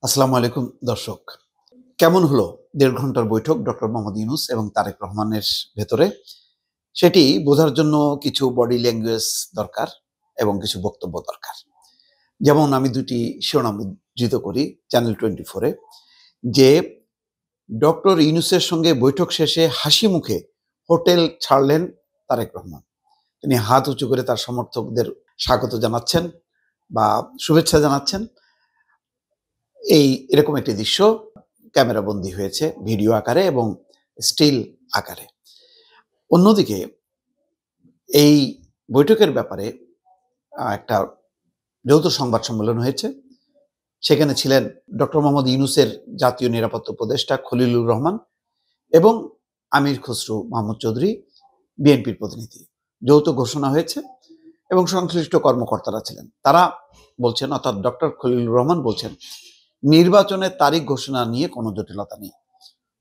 আসসালামু আলাইকুম দর্শক। কেমন হলো ১.৫ ঘন্টার বৈঠক ডক্টর মোহাম্মদ ইউনূস এবং তারেক রহমানের ভেতরে? সেটি বোঝার জন্য কিছু বডি ল্যাঙ্গুয়েজ দরকার এবং কিছু বক্তব্য দরকার। যেমন আমি ২ টি শিরোনাম উদ্ধৃত করি চ্যানেল 24 এ যে ডক্টর ইউনূসের সঙ্গে বৈঠক শেষে হাসি মুখে হোটেল ছাড়লেন তারেক রহমান। তিনি হাত উঁচু করে তার সমর্থকদের স্বাগত জানাচ্ছেন বা শুভেচ্ছা জানাচ্ছেন। এরকম একটি দৃশ্য ক্যামেরাবন্দী হয়েছে ভিডিও আকারে এবং স্টিল আকারে। অন্যদিকে এই বৈঠকের ব্যাপারে একটা যৌথ সংবাদ সম্মেলন হয়েছে। সেখানে ছিলেন ডক্টর মোহাম্মদ ইউনূসের জাতীয় নিরাপত্তা উপদেষ্টা খলিলুর রহমান এবং আমির খসরু মাহমুদ চৌধুরী বিএনপির প্রতিনিধি। যৌথ ঘোষণা হয়েছে এবং সংশ্লিষ্ট কর্মকর্তারা ছিলেন। তারা বলছেন, অর্থাৎ ডক্টর খলিলুর রহমান বলছেন, নির্বাচনের তারিখ ঘোষণা নিয়ে কোনো জটিলতা নেই।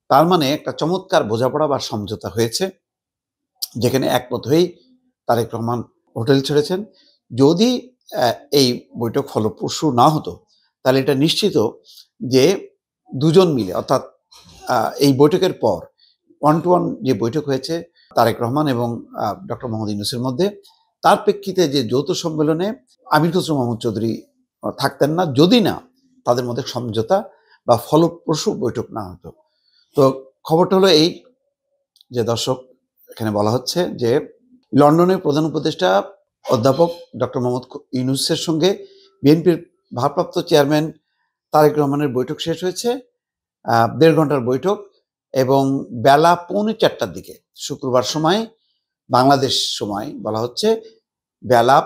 তার মানে একটা চমৎকার বোঝাপড়া বা সমঝোতা হয়েছে, যেখানে একমত হয়েই তারেক রহমান হোটেল ছেড়েছেন। যদি এই বৈঠক ফলপ্রসূ না হতো, তাহলে এটা নিশ্চিত যে দুজন মিলে, অর্থাৎ এই বৈঠকের পর ওয়ান টু ওয়ান যে বৈঠক হয়েছে তারেক রহমান এবং ডক্টর মোহাম্মদ ইউনূসের মধ্যে, তার প্রেক্ষিতে যে যৌথ সম্মেলনে আমির খসরু মাহমুদ চৌধুরী থাকতেন না, যদি না তাদের মধ্যে সমঝোতা বা ফলপ্রসূ বৈঠক না হতো। তো খবরটা হলো এই যে দর্শক, এখানে বলা হচ্ছে যে লন্ডনের প্রধান উপদেষ্টা অধ্যাপক ডক্টর মোহাম্মদ ইউনূসের সঙ্গে বিএনপির ভারপ্রাপ্ত চেয়ারম্যান তারেক রহমানের বৈঠক শেষ হয়েছে। ১.৫ ঘন্টার বৈঠক এবং বেলা ৪:৩০টার দিকে, শুক্রবার সময়, বাংলাদেশ সময় বলা হচ্ছে, বেলা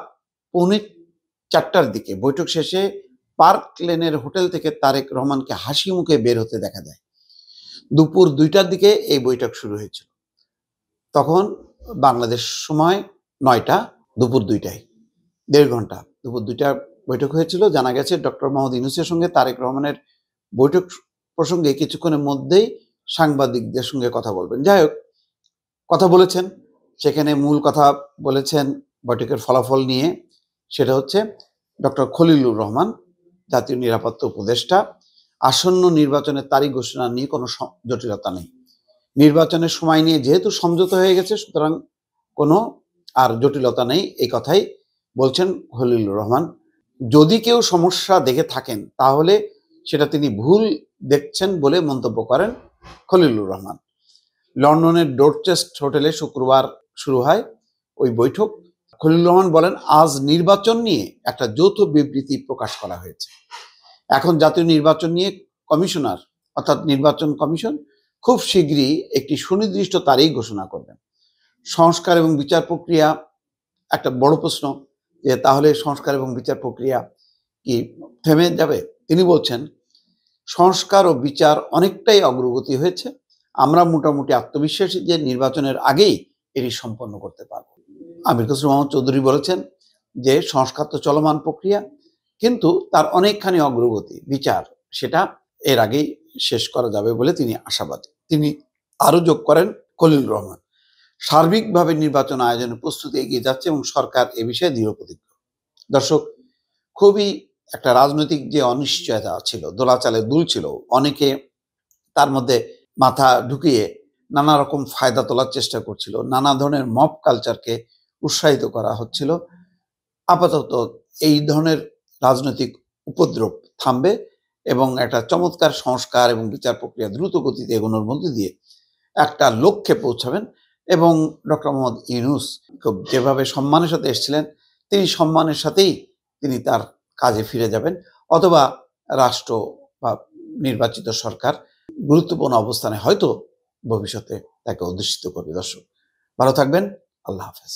৪:৩০টার দিকে বৈঠক শেষে পার্ক লেনের হোটেল থেকে তারেক রহমানকে হাসি মুখে বের হতে দেখা যায়। দুপুর ২টার দিকে এই বৈঠক শুরু হয়েছিল। তখন বাংলাদেশ সময় ৯টা, দুপুর ২টায় ১.৫ ঘন্টা, দুপুর ২টায় বৈঠক হয়েছিল। জানা গেছে ডক্টর মোহাম্মদ ইউনূসের সঙ্গে তারেক রহমানের বৈঠক প্রসঙ্গে কিছুক্ষণের মধ্যেই সাংবাদিকদের সঙ্গে কথা বলবেন। যাই হোক, কথা বলেছেন, সেখানে মূল কথা বলেছেন বৈঠকের ফলাফল নিয়ে। সেটা হচ্ছে ডক্টর খলিলুর রহমান, জাতীয় নিরাপত্তা উপদেষ্টা, আসন্ন নির্বাচনের তারিখ ঘোষণা নিয়ে কোনো জটিলতা নেই। নির্বাচনের সময় নিয়ে যেহেতু সমঝোতা হয়ে গেছে, সুতরাং কোনো আর জটিলতা নেই, এই কথাই বলছেন খলিলুর রহমান। যদি কেউ সমস্যা দেখে থাকেন, তাহলে সেটা তিনি ভুল দেখছেন বলে মন্তব্য করেন খলিলুর রহমান। লন্ডনের ডোরচেস্ট হোটেলে শুক্রবার শুরু হয় ওই বৈঠক। খলিলুর রহমান বলেন, আজ নির্বাচন নিয়ে একটা যৌথ বিবৃতি প্রকাশ করা হয়েছে। এখন জাতীয় নির্বাচন নিয়ে কমিশনার, অর্থাৎ নির্বাচন কমিশন, খুব শীঘ্রই একটি সুনির্দিষ্ট তারিখ ঘোষণা করবেন। সংস্কার এবং বিচার প্রক্রিয়া, একটা বড় প্রশ্ন যে তাহলে সংস্কার এবং বিচার প্রক্রিয়া কি থেমে যাবে? তিনি বলছেন, সংস্কার ও বিচার অনেকটাই অগ্রগতি হয়েছে। আমরা মোটামুটি আত্মবিশ্বাসী যে নির্বাচনের আগেই এটি সম্পন্ন করতে পারব। আমির খসরু মাহমুদ চৌধুরী বলেছেন যে সংস্কার তো চলমান প্রক্রিয়া, কিন্তু তার অনেকখানি অগ্রগতি, বিচার সেটা এর আগেই শেষ করা যাবে বলে তিনি আশাবাদী। তিনি আরো যোগ করেন খলিলুর রহমান, সার্বিকভাবে নির্বাচন আয়োজনের প্রস্তুতি এগিয়ে যাচ্ছে এবং সরকার এ বিষয়ে দৃঢ় প্রতিজ্ঞ। দর্শক, খুবই একটা রাজনৈতিক যে অনিশ্চয়তা ছিল, দোলাচালে দুল ছিল, অনেকে তার মধ্যে মাথা ঢুকিয়ে নানা রকম ফায়দা তোলার চেষ্টা করছিল, নানা ধরনের মব কালচারকে উৎসাহিত করা হচ্ছিল। আপাতত এই ধরনের রাজনৈতিক উপদ্রব থামবে এবং একটা চমৎকার সংস্কার এবং বিচার প্রক্রিয়া দ্রুত গতিতে এগোনোর মধ্যে দিয়ে একটা লক্ষ্যে পৌঁছাবেন। এবং ডক্টর মোহাম্মদ ইউনূস খুব যেভাবে সম্মানের সাথে এসেছিলেন, তিনি সম্মানের সাথেই তিনি তার কাজে ফিরে যাবেন, অথবা রাষ্ট্র বা নির্বাচিত সরকার গুরুত্বপূর্ণ অবস্থানে হয়তো ভবিষ্যতে তাকে অধিষ্ঠিত করবে। দর্শক, ভালো থাকবেন। আল্লাহ হাফেজ।